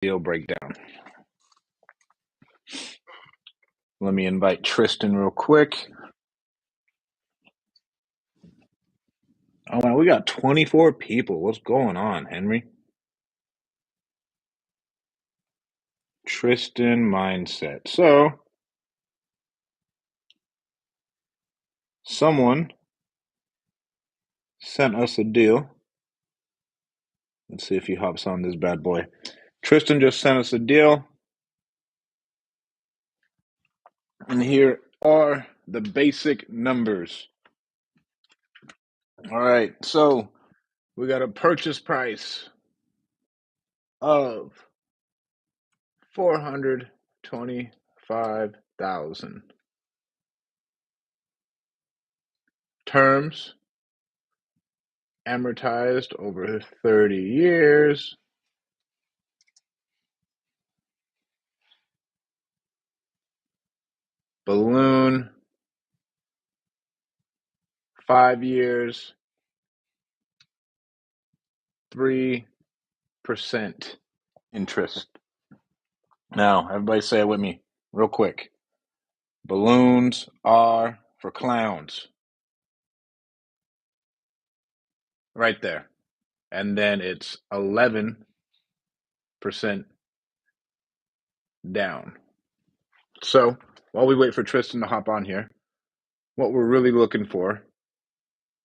deal breakdown. Let me invite Tristan real quick. Oh, wow, we got 24 people. What's going on, Henry? Tristan mindset. So, someone sent us a deal. Let's see if he hops on this bad boy. Tristan just sent us a deal. And here are the basic numbers. All right, so we got a purchase price of $425,000. Terms amortized over 30 years. Balloon, 5 years, 3% interest. Now, everybody say it with me real quick. Balloons are for clowns. Right there. And then it's 11% down. So, while we wait for Tristan to hop on here, what we're really looking for,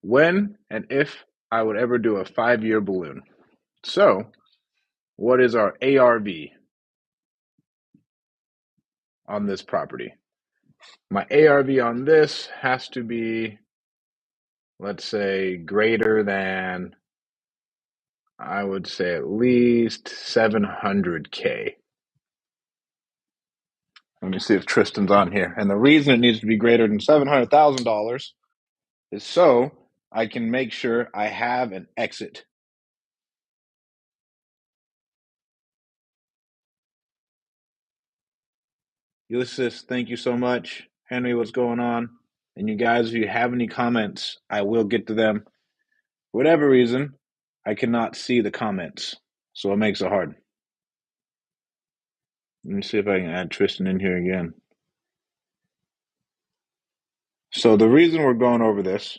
when and if I would ever do a 5-year balloon. So, what is our ARV on this property? My ARV on this has to be, let's say, greater than, I would say, at least 700K. Let me see if Tristan's on here. And the reason it needs to be greater than $700,000 is so I can make sure I have an exit. Ulysses, thank you so much. Henry, what's going on? And you guys, if you have any comments, I will get to them. For whatever reason, I cannot see the comments, so it makes it hard. Let me see if I can add Tristan in here again. So the reason we're going over this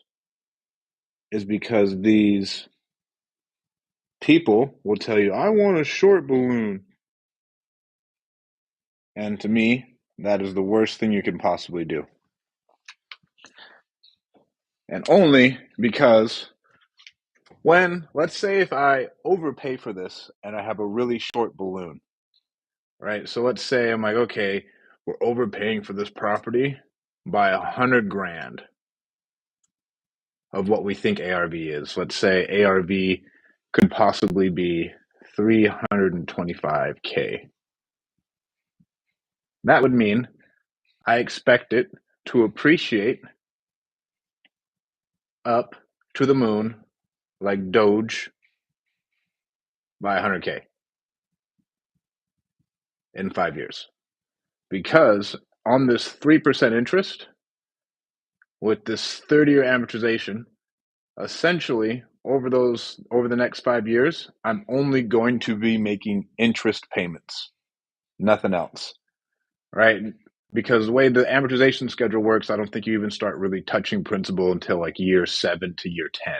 is because these people will tell you, I want a short balloon. And to me, that is the worst thing you can possibly do. And only because when, let's say if I overpay for this and I have a really short balloon, right? So let's say I'm like, okay, we're overpaying for this property by 100 grand of what we think ARV is. Let's say ARV could possibly be 325K. That would mean I expect it to appreciate up to the moon like Doge by 100K in 5 years. Because on this 3% interest, with this 30-year amortization, essentially over the next 5 years, I'm only going to be making interest payments, nothing else, right? Because the way the amortization schedule works, I don't think you even start really touching principal until like year 7 to year 10.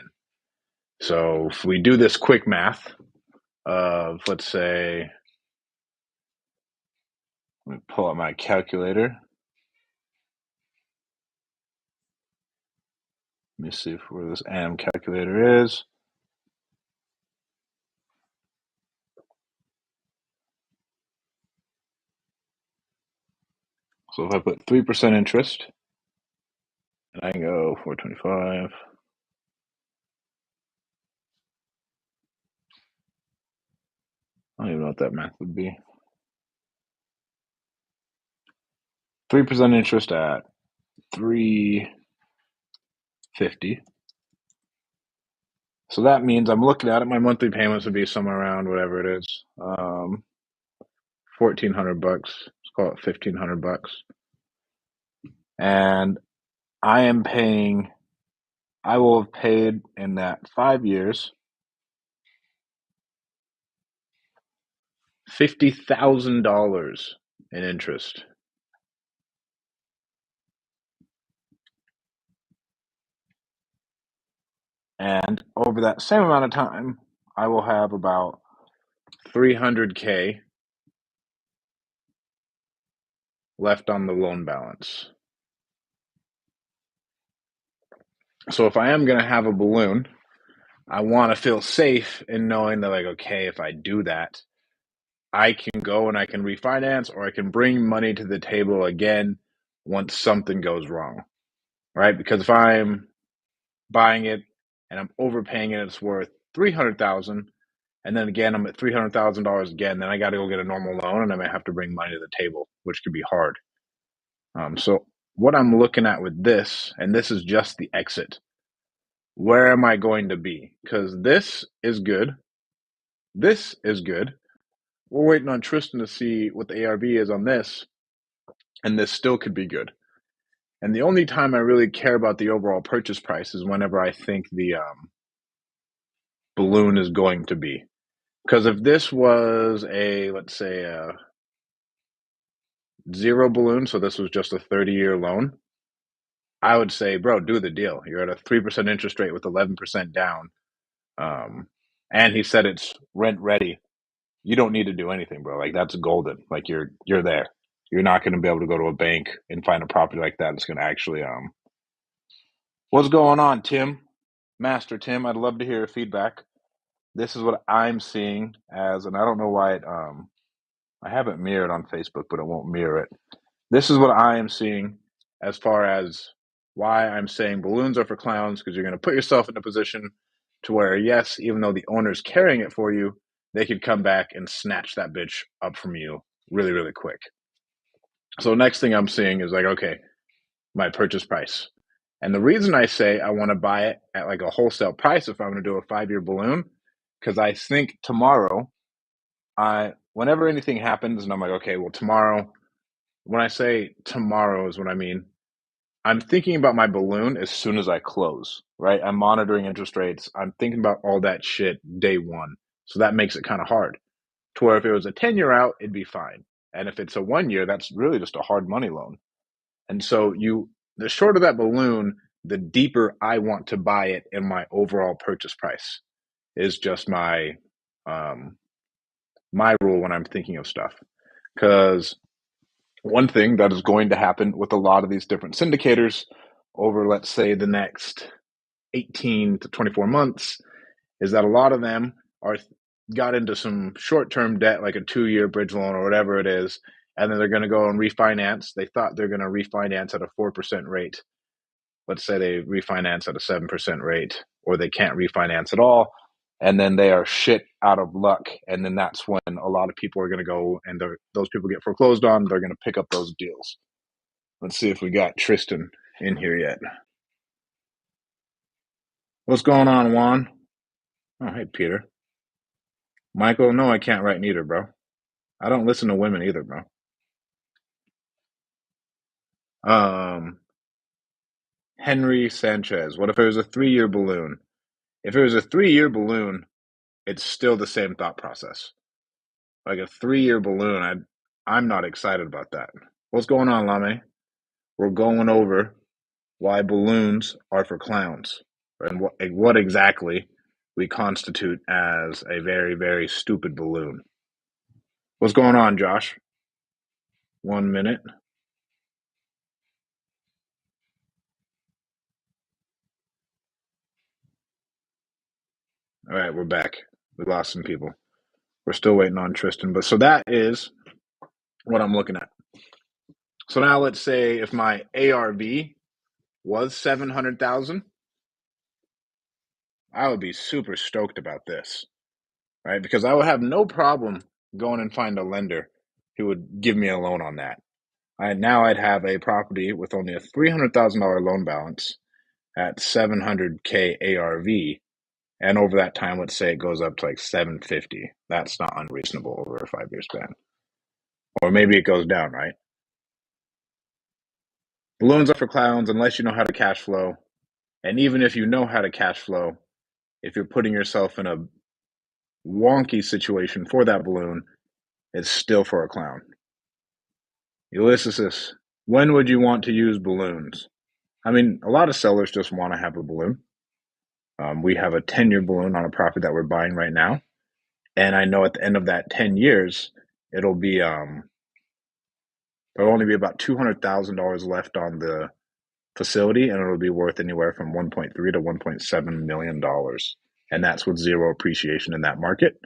So if we do this quick math of, let's say, let me pull out my calculator. Let me see where this AM calculator is. So if I put 3% interest, and I can go 425. I don't even know what that math would be. 3% interest at 350. So that means I'm looking at it, my monthly payments would be somewhere around whatever it is. $1,400. Let's call it $1,500. And I will have paid in that 5 years $50,000 in interest. And over that same amount of time, I will have about 300K left on the loan balance. So if I am going to have a balloon, I want to feel safe in knowing that, like, okay, if I do that, I can go and I can refinance, or I can bring money to the table again once something goes wrong, right? Because if I'm buying it and I'm overpaying it, it's worth 300,000, and then again I'm at $300,000 again, then I got to go get a normal loan, and I might have to bring money to the table, which could be hard. So what I'm looking at with this, and this is just the exit, where am I going to be? Because this is good. This is good. We're waiting on Tristan to see what the ARV is on this, and this still could be good. And the only time I really care about the overall purchase price is whenever I think the balloon is going to be. Because if this was let's say, a zero balloon, so this was just a 30-year loan, I would say, bro, do the deal. You're at a 3% interest rate with 11% down. And he said it's rent ready. You don't need to do anything, bro. Like, that's golden. Like, you're there. You're not going to be able to go to a bank and find a property like that that's going to actually What's going on, Tim? Master Tim, I'd love to hear your feedback. This is what I'm seeing as, and I don't know why I have it mirrored on Facebook, but it won't mirror it. This is what I am seeing as far as why I'm saying balloons are for clowns, because you're going to put yourself in a position to where, yes, even though the owner's carrying it for you, they could come back and snatch that bitch up from you really, really quick. So next thing I'm seeing is like, okay, my purchase price. And the reason I say I want to buy it at like a wholesale price if I'm going to do a 5-year balloon, because I think tomorrow, whenever anything happens and I'm like, okay, well, tomorrow, when I say tomorrow is what I mean, I'm thinking about my balloon as soon as I close, right? I'm monitoring interest rates. I'm thinking about all that shit day one. So that makes it kind of hard. To where if it was a 10-year out, it'd be fine. And if it's a 1 year, that's really just a hard money loan. And so the shorter that balloon, the deeper I want to buy it in my overall purchase price is just my my rule when I'm thinking of stuff. Because one thing that is going to happen with a lot of these different syndicators over, let's say, the next 18 to 24 months is that a lot of them got into some short-term debt, like a 2-year bridge loan or whatever it is, and then they're going to go and refinance. They thought they're going to refinance at a 4% rate. Let's say they refinance at a 7% rate, or they can't refinance at all, and then they are shit out of luck. And then that's when a lot of people are going to go, and those people get foreclosed on. They're going to pick up those deals. Let's see if we got Tristan in here yet. What's going on, Juan? Oh, hey, Peter. Michael, no, I can't write neither, bro. I don't listen to women either, bro. Henry Sanchez. What if it was a 3-year balloon? If it was a 3-year balloon, it's still the same thought process. Like a 3-year balloon, I'm not excited about that. What's going on, Lame? We're going over why balloons are for clowns and what exactly we constitute as a very, very stupid balloon. What's going on, Josh? 1 minute. All right, we're back. We lost some people. We're still waiting on Tristan. But so that is what I'm looking at. So now let's say if my ARV was 700,000, I would be super stoked about this, right? Because I would have no problem going and find a lender who would give me a loan on that. Now I'd have a property with only a $300,000 loan balance at 700K ARV, and over that time, let's say it goes up to like 750. That's not unreasonable over a 5-year span. Or maybe it goes down, right? Balloons are for clowns unless you know how to cash flow. And even if you know how to cash flow, if you're putting yourself in a wonky situation for that balloon, it's still for a clown. Ulysses, when would you want to use balloons? I mean, a lot of sellers just want to have a balloon. We have a 10-year balloon on a property that we're buying right now. And I know at the end of that 10 years, it'll be there'll only be about $200,000 left on the facility, and it'll be worth anywhere from 1.3 to 1.7 million dollars. And that's with zero appreciation in that market.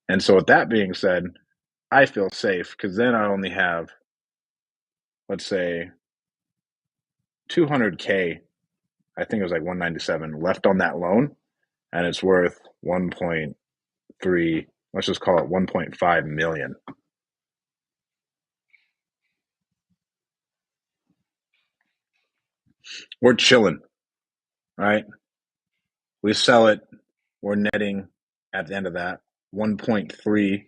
And so with that being said, I feel safe because then I only have, let's say, 200K. I think it was like 197 left on that loan, and it's worth 1.3, let's just call it 1.5 million. We're chilling, right? We sell it, we're netting at the end of that 1.3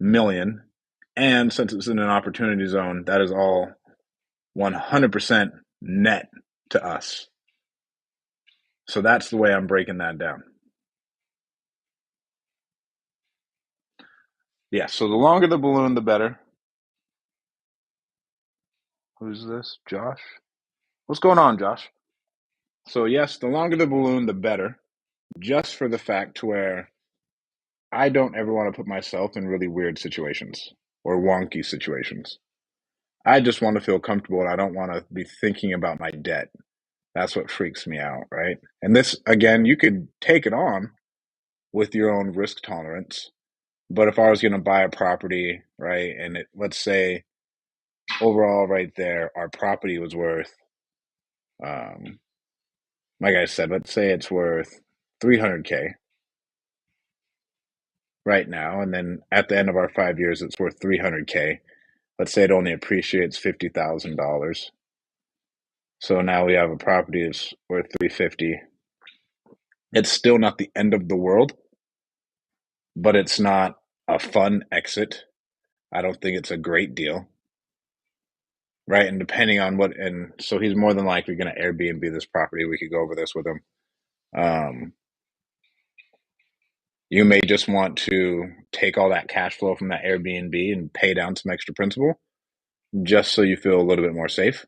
million. And since it's in an opportunity zone, that is all 100% net to us. So that's the way I'm breaking that down. Yeah, so the longer the balloon, the better. Who's this? Josh? What's going on, Josh? So yes, the longer the balloon, the better. Just for the fact where I don't ever want to put myself in really weird situations or wonky situations. I just want to feel comfortable and I don't want to be thinking about my debt. That's what freaks me out, right? And this, again, you could take it on with your own risk tolerance. But if I was going to buy a property, right, and let's say overall right there, our property was worth, um, like I said, let's say it's worth 300K right now. And then at the end of our 5 years, it's worth 300K. Let's say it only appreciates $50,000. So now we have a property that's worth 350. It's still not the end of the world, but it's not a fun exit. I don't think it's a great deal, right? And depending on what, and so he's more than likely going to Airbnb this property. We could go over this with him. Um, you may just want to take all that cash flow from that Airbnb and pay down some extra principal just so you feel a little bit more safe.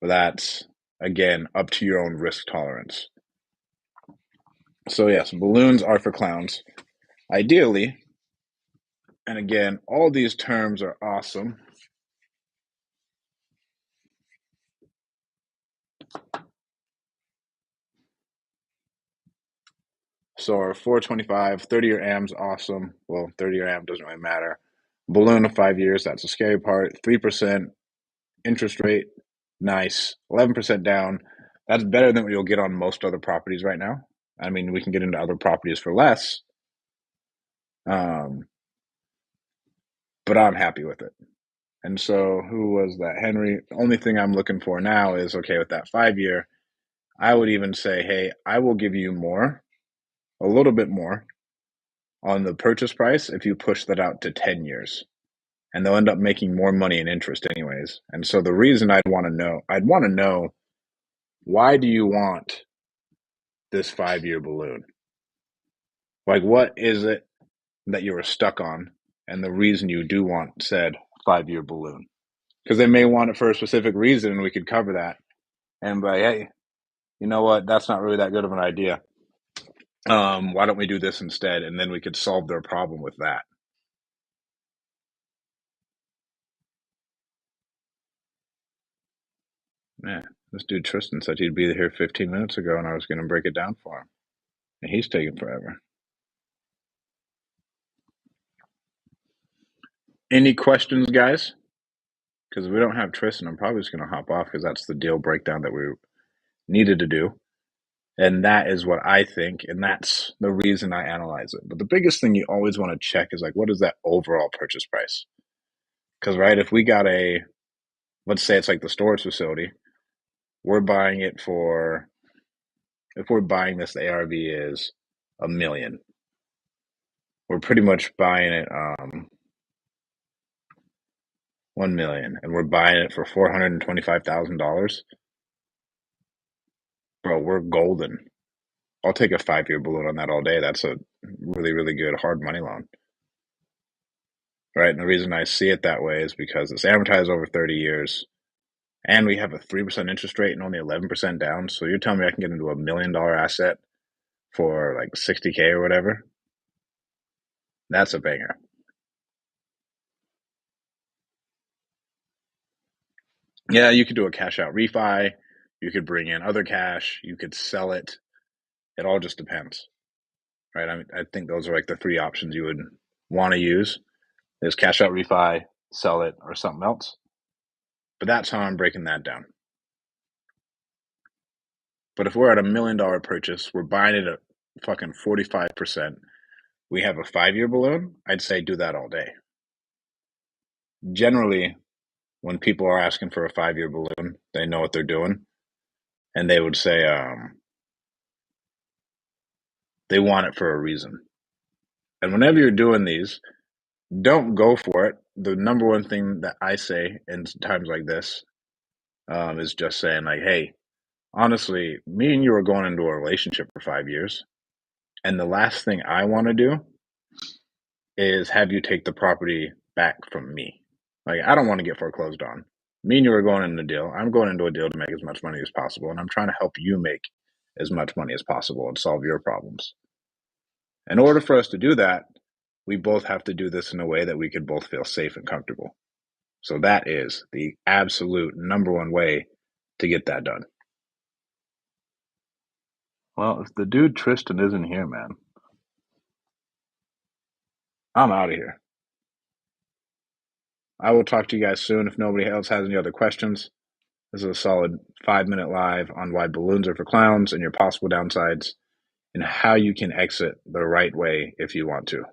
But that's, again, up to your own risk tolerance. So, yes, balloons are for clowns. Ideally, and again, all these terms are awesome. So our 425, 30-year AM's awesome. Well, 30-year AM doesn't really matter. Balloon of 5 years, that's the scary part. 3% interest rate, nice. 11% down. That's better than what you'll get on most other properties right now. I mean, we can get into other properties for less, but I'm happy with it. And so, who was that? Henry. The only thing I'm looking for now is okay with that 5 year. I would even say, hey, I will give you more, a little bit more on the purchase price if you push that out to 10 years. And they'll end up making more money in interest anyways. And so the reason I'd want to know why do you want this 5 year balloon? Like, what is it that you were stuck on? And the reason you do want said 5 year balloon? Because they may want it for a specific reason, and we could cover that. And by, hey, you know what? That's not really that good of an idea. Why don't we do this instead? And then we could solve their problem with that. Man, this dude Tristan said he'd be here 15 minutes ago, and I was going to break it down for him. And he's taking forever. Any questions, guys? Because if we don't have Tristan, I'm probably just going to hop off because that's the deal breakdown that we needed to do. And that is what I think, and that's the reason I analyze it. But the biggest thing you always want to check is like, what is that overall purchase price? Because, right, if we got let's say it's like the storage facility, we're buying it for, if we're buying this, the ARV is $1 million. We're pretty much buying it 1 million, and we're buying it for $425,000. Bro, we're golden. I'll take a 5 year balloon on that all day. That's a really, really good hard money loan. right? And the reason I see it that way is because it's amortized over 30 years, and we have a 3% interest rate and only 11% down. So you're telling me I can get into $1 million asset for like 60K or whatever? That's a banger. Yeah, you could do a cash out refi. You could bring in other cash. You could sell it. It all just depends, right? I think those are like the three options you would want to use: is cash out refi, sell it, or something else. But that's how I'm breaking that down. But if we're at $1 million purchase, we're buying it at fucking 45%. We have a 5-year balloon. I'd say do that all day. Generally, when people are asking for a 5-year balloon, they know what they're doing, and they would say they want it for a reason. And whenever you're doing these, don't go for it. The number one thing that I say in times like this is just saying, like, hey, honestly, me and you are going into a relationship for 5 years. And the last thing I want to do is have you take the property back from me. Like, I don't want to get foreclosed on. Me and you are going into a deal. I'm going into a deal to make as much money as possible. And I'm trying to help you make as much money as possible and solve your problems. In order for us to do that, we both have to do this in a way that we could both feel safe and comfortable. So that is the absolute number one way to get that done. Well, if the dude Tristan isn't here, man, I'm out of here. I will talk to you guys soon. If nobody else has any other questions, this is a solid 5-minute live on why balloons are for clowns and your possible downsides and how you can exit the right way if you want to.